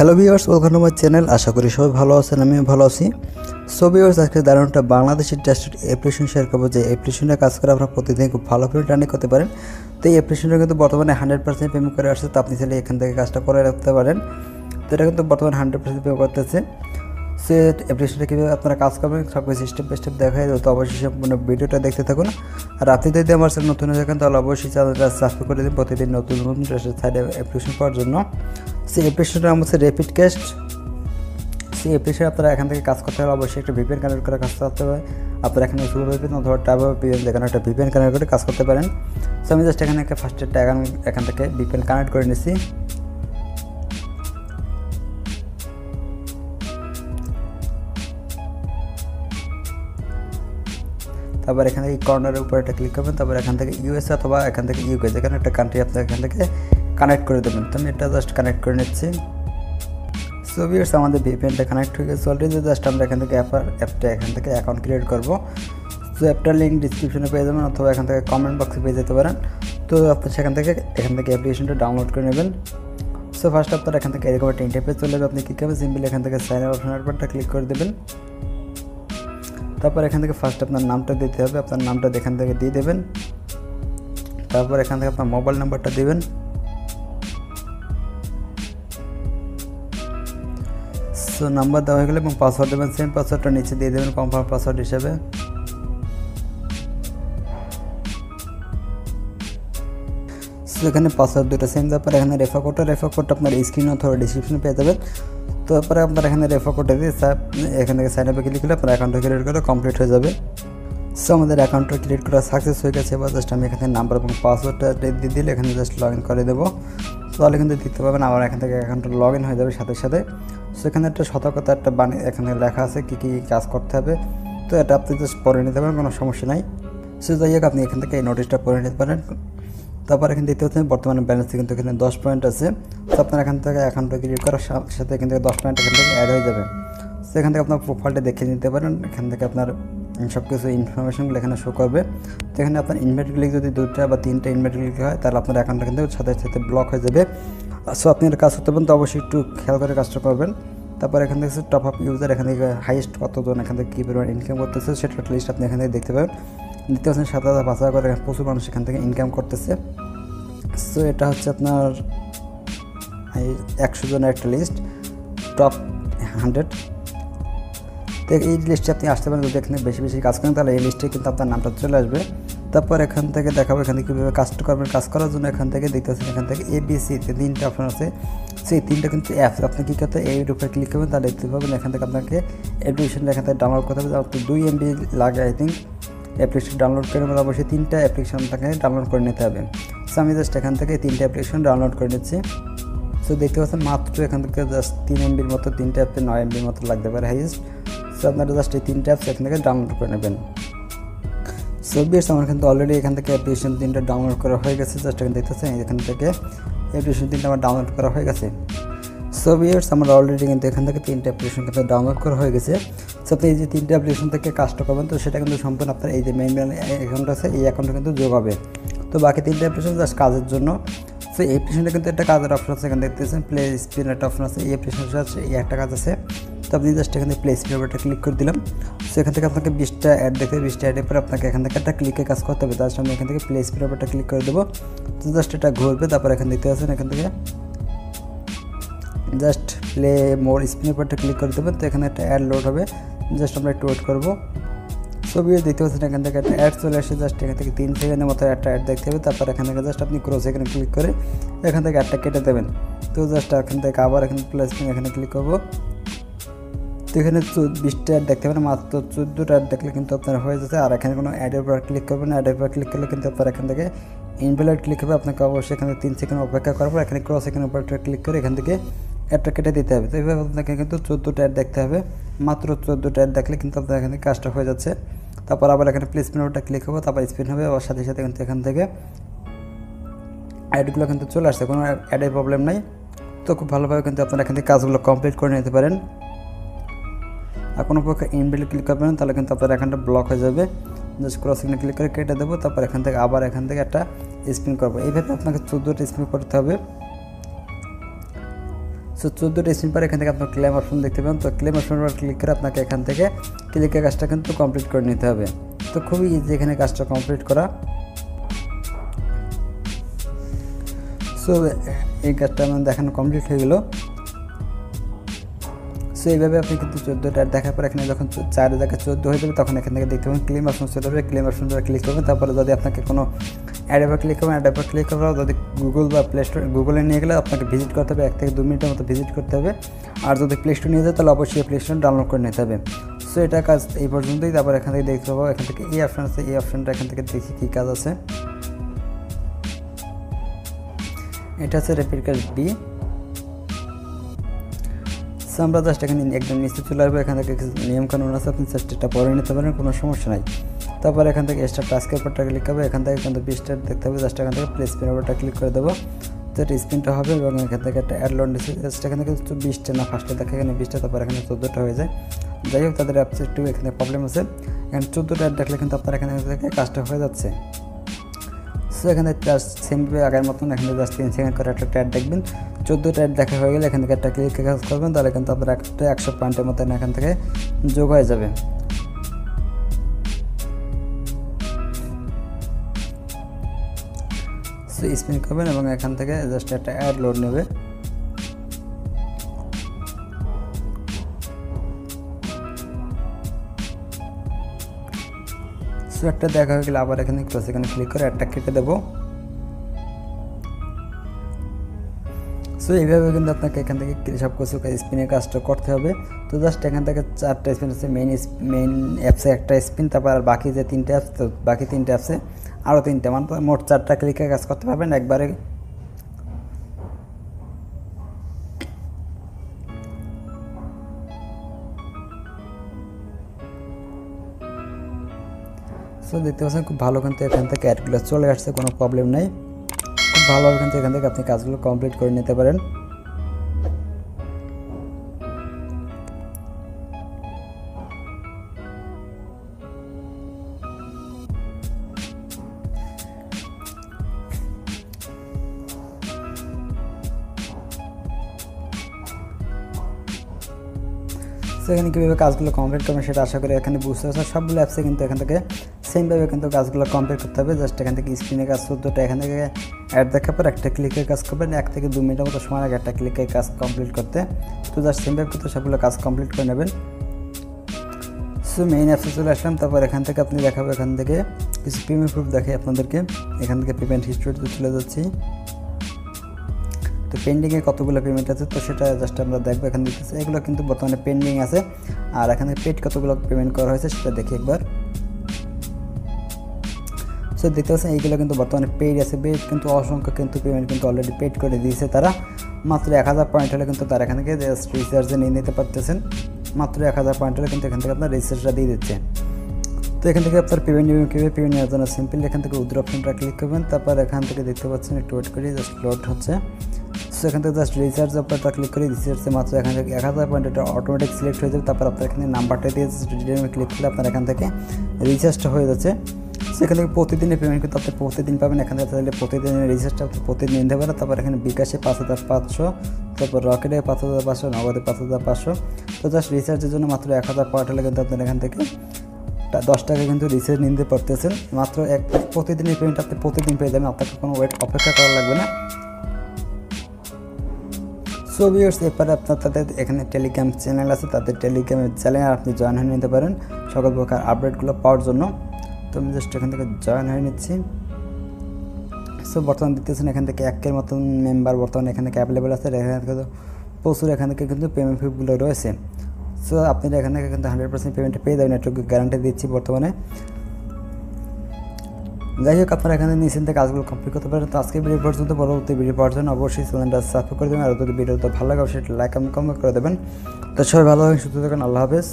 Hello viewers, welcome to my channel. আশা করি সবাই ভালো আছেন, আমিও ভালো আছি। সো ভিউয়ার্স, আজকে দারুণ একটা বাংলাদেশের ট্রাস্টেড অ্যাপ্লিকেশন শেয়ার করবো, যে অ্যাপ্লিকেশনে কাজ করে আপনারা প্রতিদিন খুব ভালো করে রানিং করতে পারেন। তো এই অ্যাপ্লিকেশনটা কিন্তু বর্তমানে 100% পেমেন্ট করে আসছে, তো আপনি চাইলে এখান থেকে কাজটা করে রাখতে পারেন। তো এটা কিন্তু বর্তমানে 100% পেমেন্ট করতেছে। সে অ্যাপ্লিকেশনটা কীভাবে আপনারা কাজ করবেন সব কিছু স্টেপ বাই স্টেপ দেখাই দেবো। তো অবশ্যই সম্পূর্ণ ভিডিওটা দেখতে থাকুন। আর আপনি যদি আমার চ্যানেল নতুন হয়ে থাকেন তাহলে অবশ্যই চ্যানেলটা সাবস্ক্রাইব করে দিন প্রতিদিন নতুন নতুন ট্রাস্টেড সাইড অ্যাপ্লিকেশন পাওয়ার জন্য। সেই অ্যাপ্লিকেশনটার নাম হচ্ছে র্যাপিড ক্যাশ। সেই অ্যাপ্লিকেশন আপনারা এখান থেকে কাজ করতে হলে অবশ্যই একটা ভিপিএন কানেক্ট করে কাজ করতে হবে। আপনারা এখানে শুরু ভিপিএন অথবা টাইপ ভিপিএন যেখানে একটা ভিপিএন কানেক্ট করে কাজ করতে পারেন। সো আমি জাস্ট এখানে একটা ফার্স্ট একটা এখান থেকে ভিপিএন কানেক্ট করে নিচ্ছি। তারপর এখান থেকে কর্নারের উপর একটা ক্লিক করবেন। তারপর এখান থেকে ইউএসএ অথবা এখান থেকে ইউকে যেখানে একটা কান্ট্রি আপনার এখান থেকে কানেক্ট করে দেবেন। তো আমি এটা জাস্ট কানেক্ট করে নিচ্ছি। সো ভিউয়ার্স, আমাদের ভিপিএনটা কানেক্ট হয়ে গেছে অলরেডি। জাস্ট আমরা এখান থেকে অ্যাপটা এখান থেকে অ্যাকাউন্ট ক্রিয়েট করবো। সো অ্যাপটার লিঙ্ক ডিসক্রিপশনে পেয়ে যাবেন অথবা এখান থেকে কমেন্ট বক্সে পেয়ে যেতে পারেন। তো আপনি সেখান থেকে অ্যাপ্লিকেশনটা ডাউনলোড করে নেবেন। সো ফার্স্ট আপনার এখান থেকে এরকম একটা ইন্টারফেস চলে যাবে। আপনি কী করবেন, সিম্পলি এখান থেকে সাইন আপ অপশনের উপরটা ক্লিক করে দেবেন। তারপর এখান থেকে ফার্স্ট আপনার নামটা দিতে হবে, আপনার নামটা এখান থেকে দিয়ে দেবেন। তারপর এখান থেকে আপনার মোবাইল নাম্বারটা দেবেন। সো নাম্বার দেওয়া হয়ে গেলে এবং পাসওয়ার্ড দেবেন, সেম পাসওয়ার্ডটা নিচে দিয়ে দেবেন কনফার্ম পাসওয়ার্ড হিসেবে। সো এখানে পাসওয়ার্ড দুটো সেম। তারপর এখানে রেফার কোডটা আপনার স্ক্রিন অথবা ডিসক্রিপশনে পেয়ে যাবেন। তো তারপরে আপনার এখানে রেফার কোডটা দিয়ে এখান থেকে সাইন আপে ক্লিক করলে আপনার অ্যাকাউন্টটা ক্রিয়েট করে কমপ্লিট হয়ে যাবে। সো আমাদের অ্যাকাউন্টটা ক্রিয়েট করা সাকসেস হয়ে গেছে। এবার জাস্ট আমি এখানে নাম্বার এবং পাসওয়ার্ডটা দিয়ে দিলে এখানে জাস্ট লগ ইন করে দেবো। তাহলে কিন্তু দিতে পারবেন, আমার এখান থেকে অ্যাকাউন্টটা লগ ইন হয়ে যাবে সাথে সাথে। সো এখানে একটা সতর্কতা একটা এখানে লেখা আছে কী কী কাজ করতে হবে। তো এটা আপনি জাস্ট পড়ে নিতে পারেন, কোনো সমস্যা নাই। সো যাই হোক, আপনি এখান থেকে এই নোটিশটা পড়ে নিতে পারেন। তারপর এখানে দেখতে পাচ্ছেন বর্তমানে ব্যালেন্স কিন্তু এখানে 10 পয়েন্ট আছে। তো আপনার এখান থেকে অ্যাকাউন্টটা ক্রিয়েট করার সাথে এখান থেকে 10 পয়েন্ট এখান থেকে অ্যাড হয়ে যাবে। তো এখান থেকে আপনার প্রোফাইলটা দেখে নিতে পারেন। এখান থেকে আপনার সব কিছু ইনফরমেশনগুলো এখানে শো করবে। তো এখানে আপনার ইনভাইট ক্লিক যদি 2টা বা 3টা ইনভাইট ক্লিক হয় তাহলে আপনার অ্যাকাউন্টটা কিন্তু সাথে সাথে ব্লক হয়ে যাবে। সো আপনি এর কাজ করতে পারেন, তো অবশ্যই একটু খেয়াল করে কাজটা করবেন। তারপর এখান থেকে টপ আপ ইউজার, এখান থেকে হাইয়েস্ট কতজন এখান থেকে কী পরিমাণ ইনকাম করতেছে সেটা একটা লিস্ট আপনি এখান থেকে দেখতে পাবেন। দেখতে পাচ্ছেন 7,000-5,000 করে প্রচুর মানুষ এখান থেকে ইনকাম করতেছে। সো এটা হচ্ছে আপনার 100 জনের একটা লিস্ট, টপ 100। তো এই লিস্টে আপনি আসতে পারেন, যদি এখানে বেশি বেশি কাজ করেন তাহলে এই লিস্টে কিন্তু আপনার নামটা চলে আসবে। তারপর এখান থেকে দেখাবো এখান থেকে কীভাবে কাজটা করবেন। কাজ করার জন্য এখান থেকে দেখতে পাচ্ছেন এখান থেকে ABC 3টা অপশন আছে। সেই 3টা কিন্তু অ্যাপস আপনি কী করতে এই উপরে ক্লিক করবেন, তাহলে দেখতে পাবেন এখান থেকে আপনাকে অ্যাপ্লিকেশনটা এখান থেকে ডাউনলোড করতে হবে। আপনার 2 MB লাগে আই থিঙ্ক। অ্যাপ্লিকেশন ডাউনলোড করে নেবেন, অবশ্যই 3টা অ্যাপ্লিকেশন আপনাকে ডাউনলোড করে নিতে হবে। সো আমি জাস্ট এখান থেকে 3টা অ্যাপ্লিকেশন ডাউনলোড করে নিচ্ছি। সো দেখতে পাচ্ছেন মাত্র এখান থেকে জাস্ট 3 MBর মতো, 3টা অ্যাপে 9 MBর মতো লাগতে পারে হাইয়েস্ট। সো আপনারা জাস্ট এই 3টা অ্যাপস এখান থেকে ডাউনলোড করে নেবেন। সো ভিউয়ার্স, আমার কিন্তু অলরেডি এখান থেকে অ্যাপ্লিকেশন 3টা ডাউনলোড করা হয়ে গেছে। জাস্ট এখানে দেখতেছেন এখান থেকে অ্যাপ্লিকেশন 3টা আমার ডাউনলোড করা হয়ে গেছে। সো ভিউয়ার্স, আমার অলরেডি কিন্তু এখান থেকে 3টা অ্যাপ্লিকেশন কিন্তু ডাউনলোড করা হয়ে গেছে। সো আপনি এই যে 3টা অ্যাপ্লিকেশন থেকে কাজটা করবেন, তো সেটা কিন্তু সম্পূর্ণ আপনার এই যে মেইন অ্যাকাউন্ট আছে এই অ্যাকাউন্টে কিন্তু যোগ হবে। তো বাকি 3টা অ্যাপ্লিকেশন জাস্ট কাজের জন্য। সো এই অ্যাপ্লিকেশনটা কিন্তু একটা কাজের অপশন আছে, এখানে দেখতেছেন প্লে স্পিন একটা অপশন আছে। এই অ্যাপ্লিকেশনটা আছে এই একটা কাজ আছে। তো আপনি জাস্ট এখানে প্লে স্পিন ওপরটা ক্লিক করে দিলাম। সো এখান থেকে আপনাকে 20টা অ্যাড দেখতে, 20টা অ্যাডের পরে আপনাকে এখান থেকে একটা ক্লিকে কাজ করতে হবে। তার সামনে এখান থেকে প্লে স্পিন ওপরটা ক্লিক করে দেবো। তো জাস্ট এটা ঘুরবে। তারপর এখানে দেখতে পাচ্ছেন এখান থেকে জাস্ট প্লে মোর স্পিন ওপরটা ক্লিক করে দেবেন। তো এখানে একটা অ্যাড লোড হবে, জাস্ট আমরা একটু ওয়েট করবো। সো ভিডিও দেখতে পাচ্ছেন এখান থেকে একটা অ্যাড চলে আসে। জাস্ট এখান থেকে 3 সেকেন্ডের মতো একটা অ্যাড দেখতে হবে। তারপর এখান থেকে জাস্ট আপনি ক্রস এখানে ক্লিক করে এখান থেকে অ্যাডটা কেটে দেবেন। তো জাস্ট এখান থেকে আবার এখানে প্লাস এখানে ক্লিক করবো। তো এখানে 20টা অ্যাড দেখতে পাবেন, মাত্র 14টা অ্যাড দেখলে কিন্তু আপনার হয়ে যাচ্ছে। আর এখানে কোনো অ্যাডের উপর ক্লিক করবেন না, অ্যাডের উপর ক্লিক করলে কিন্তু আপনার এখান থেকে ইনভ্যালিড ক্লিক হবে। আপনাকে অবশ্যই এখানে 3 সেকেন্ড অপেক্ষা করার পর এখানে ক্রস এখানে উপরটা ক্লিক করে এখান থেকে অ্যাডটা কেটে দিতে হবে। তো এইভাবে আপনাকে কিন্তু 14টা অ্যাড দেখতে হবে। মাত্র 14টা অ্যাড দেখলে কিন্তু আপনার এখানে কাজটা হয়ে যাচ্ছে। তারপর আবার এখানে প্লে স্পিন ওপরটা ক্লিক হবে, তারপর স্পিন হবে, আবার সাথে সাথে কিন্তু এখান থেকে অ্যাডগুলো কিন্তু চলে আসছে, কোনো অ্যাডের প্রবলেম নাই। তো খুব ভালোভাবে কিন্তু আপনারা এখান থেকে কাজগুলো কমপ্লিট করে নিতে পারেন। আর কোনো প্রকার ইনভ্যালিড ক্লিক করবেন তাহলে কিন্তু আপনার এখানটা ব্লক হয়ে যাবে। জাস্ট ক্রসিংয়ে ক্লিক করে কেটে দেবো। তারপর এখান থেকে আবার এখান থেকে একটা স্পিন করবো। এইভাবে আপনাকে 14টা স্পিন করতে হবে। সো 14টা স্পিন পরে এখান থেকে আপনার ক্লেম অপশন দেখতে পাবেন। তো ক্লেম অপশন পর ক্লিক করে আপনাকে এখান থেকে ক্লিকের কাজটা কিন্তু কমপ্লিট করে নিতে হবে। তো খুবই ইজি এখানে কাজটা কমপ্লিট করা। সো এই কাজটা আমার দেখানো কমপ্লিট হয়ে গেল। সো এইভাবে আপনি কিন্তু 14টা দেখার পর এখানে যখন 4 জায়গায় 14 হয়ে যাবে তখন এখান থেকে দেখতে পাবেন ক্লেম অপশন চলে যাবে। ক্লেম অপশন পর ক্লিক করবেন, তারপরে যদি আপনাকে কোনো অ্যাডে পর ক্লিক করবেন, অ্যাডে পর ক্লিক করার যদি গুগল বা প্লে স্টোর, গুগলে নিয়ে গেলে আপনাকে ভিজিট করতে হবে, 1 থেকে 2 মিনিটের মতো ভিজিট করতে হবে। আর যদি প্লে স্টোর নিয়ে যায় তাহলে অবশ্যই প্লে স্টোর ডাউনলোড করে নিতে হবে। সো এটা কাজ এই পর্যন্তই। তারপর এখান থেকে দেখতে পাবো এখান থেকে এই অপশন আছে, এই অপশনটা এখান থেকে দেখি কী কাজ আছে। এটা হচ্ছে র্যাপিড ক্যাশ বি। সো আমরা জাস্ট এখানে একদম নিচে চলে আসবো। এখান থেকে কিছু নিয়মকানুন আছে, আপনি জাস্ট এটা পড়ে নিতে পারেন, কোনো সমস্যা নাই। তারপর এখান থেকে স্টার টাস্কের উপরটা ক্লিক করবে, এখান থেকে কিন্তু 20টা দেখতে হবে। জাস্ট এখান থেকে প্লে স্পিন উপরটা ক্লিক করে দেবো, তো এটা স্পিনটা হবে এবং এখান থেকে একটা অ্যাড লোড দিচ্ছে। জাস্ট এখান থেকে 20টা না ফার্স্টে দেখে এখানে 20টা, তারপর এখানে 14টা হয়ে যায়। যাই হোক তাদের অ্যাপসে একটু এখানে প্রবলেম আছে, এখানে 14টা অ্যাড দেখলে কিন্তু আপনার এখানে থেকে কাজটা হয়ে যাচ্ছে। সো এখানে জাস্ট সেমভাবে আগের মতন এখানে জাস্ট 3 সেকেন্ড করে একটা অ্যাড দেখবেন। 14টা অ্যাড দেখা হয়ে গেলে এখান থেকে একটা ক্লিকে কাজ করবেন, তাহলে কিন্তু আপনার একটা 100 পয়েন্টের মতন এখান থেকে যোগ হয়ে যাবে। সো স্পিন করবেন এবং এখান থেকে জাস্ট একটা অ্যাড লোড নেবে। সো একটা দেখা হয়ে গেলে আবার এখানে ক্লিক করে অ্যাডটা কেটে দেবো। সো এইভাবে কিন্তু আপনাকে এখান থেকে সব কিছু স্পিনের কাজটা করতে হবে। তো জাস্ট এখান থেকে 4টা স্পিন আছে, মেইন অ্যাপসে একটা স্পিন, তারপর আর বাকি যে 3টে অ্যাপস, তো বাকি 3টে অ্যাপসে আরও 3টে, মানে মোট 4টা ক্লিকে কাজ করতে পারবেন একবারে। সো দেখতে পাচ্ছেন খুব ভালো কিন্তু এখান থেকে অ্যাডগুলো চলে আসছে, কোনো প্রবলেম নেই। খুব ভালোভাবে কিন্তু এখান থেকে আপনি কাজগুলো কমপ্লিট করে নিতে পারেন। সেখানে কীভাবে কাজগুলো কমপ্লিট করবেন সেটা আশা করি এখানে বুঝতে পারছেন। সবগুলো অ্যাপসে কিন্তু এখান থেকে সেমভাবে কিন্তু কাজগুলো কমপ্লিট করতে হবে। জাস্ট এখান থেকে স্ক্রিনে কাজ 14টা এখান থেকে অ্যাড দেখার পর একটা ক্লিকের কাজ করবেন, 1 থেকে 2 মিনিটের মতো সময় লাগে একটা ক্লিকের কাজ কমপ্লিট করতে। তো জাস্ট সেমভাবে কিন্তু সবগুলো কাজ কমপ্লিট করে নেবেন। সো মেইন অ্যাপসে চলে আসলাম, তারপর এখান থেকে আপনি দেখাবো এখান থেকে কিছু পেমেন্ট প্রুফ দেখাই আপনাদেরকে। এখান থেকে পেমেন্ট হিস্ট্রিতে চলে যাচ্ছি। তো পেন্ডিংয়ে কতগুলো পেমেন্ট আছে তো সেটা জাস্ট আমরা দেখবো। এখানে দেখতেছি এগুলো কিন্তু বর্তমানে পেন্ডিং আছে, আর এখানে পেড কতগুলো পেমেন্ট করা হয়েছে সেটা দেখি একবার। সো দেখতে পাচ্ছেন এইগুলো কিন্তু বর্তমানে পেড আছে, পেড কিন্তু অসংখ্য কিন্তু পেমেন্ট কিন্তু অলরেডি পেড করে দিয়েছে তারা। মাত্র 1000 পয়েন্ট হলে কিন্তু তারা এখান থেকে জাস্ট রিচার্জে নিয়ে নিতে পারতেছেন। মাত্র 1000 পয়েন্ট হলে কিন্তু এখান থেকে আপনার রিচার্জটা দিয়ে দিচ্ছে। তো এখান থেকে আপনার পেমেন্ট নেবেন, কীভাবে পেমেন্ট নেওয়ার জন্য সিম্পল এখান থেকে উইথড্র অপশনটা ক্লিক করবেন, তারপর এখান থেকে দেখতে পাচ্ছেন একটু ওয়েট করি, জাস্ট লোড হচ্ছে। সো এখান থেকে জাস্ট রিচার্জ অপশনটা ক্লিক করে রিচার্জে মাত্র এখান থেকে 1000 পয়েন্ট এটা অটোমেটিক সিলেক্ট হয়ে যাবে। তারপর আপনার এখানে নাম্বারটা দিয়ে ক্লিক করলে আপনার এখান থেকে রিচার্জটা হয়ে যাচ্ছে। সেখান থেকে প্রতিদিনের পেমেন্ট কিন্তু আপনি প্রতিদিন পাবেন। এখান থেকে তাহলে প্রতিদিনের রিচার্জটা আপনি প্রতিদিন নিতে পারেন। তারপর এখানে বিকাশে 5500, তারপর রকেটে 5500, নগদে 5500। তো জাস্ট রিচার্জের জন্য মাত্র 1000 পয়েন্ট হলে কিন্তু আপনার এখান থেকে 10 টাকা কিন্তু রিচার্জ নিতে পারতেছেন। মাত্র প্রতিদিনের পেমেন্ট আপনি প্রতিদিন পেয়ে যাবেন, আপনাকে কোনো অপেক্ষা করা লাগবে না। সো ভিউয়ার্স, এরপরে আপনার তাদের এখানে টেলিগ্রাম চ্যানেল আছে, তাদের টেলিগ্রামের চ্যানেলে আপনি জয়েন হয়ে নিতে পারেন সকল প্রকার আপডেটগুলো পাওয়ার জন্য। তো আমি জাস্ট এখান থেকে জয়েন হয়ে নিচ্ছি। সো বর্তমানে দেখতেছেন এখান থেকে 1 মতন মেম্বার বর্তমানে এখান থেকে অ্যাভেলেবেল আছে। এখান থেকে প্রচুর এখান থেকে কিন্তু পেমেন্ট ফিগুলো রয়েছে। সো আপনারা এখান থেকে কিন্তু 100% পেমেন্ট পেয়ে যাবেন, এটুকু গ্যারান্টি দিচ্ছি বর্তমানে। যাই হোক আপনারা এখানে নিশ্চিন্তে কাজগুলো কমপ্লিট করতে পারেন। তো আজকে ভিডিও পর্যন্ত, পরবর্তী ভিডিও পাওয়ার জন্য অবশ্যই চ্যানেলটা সাবস্ক্রাইব করে দেবেন, আর যদি ভিডিওটা ভালো লাগে সেটা লাইক কমেন্ট করে দেবেন। তো সবাই ভালো থাকেন, সুস্থ থাকেন, আল্লাহ হাফেজ।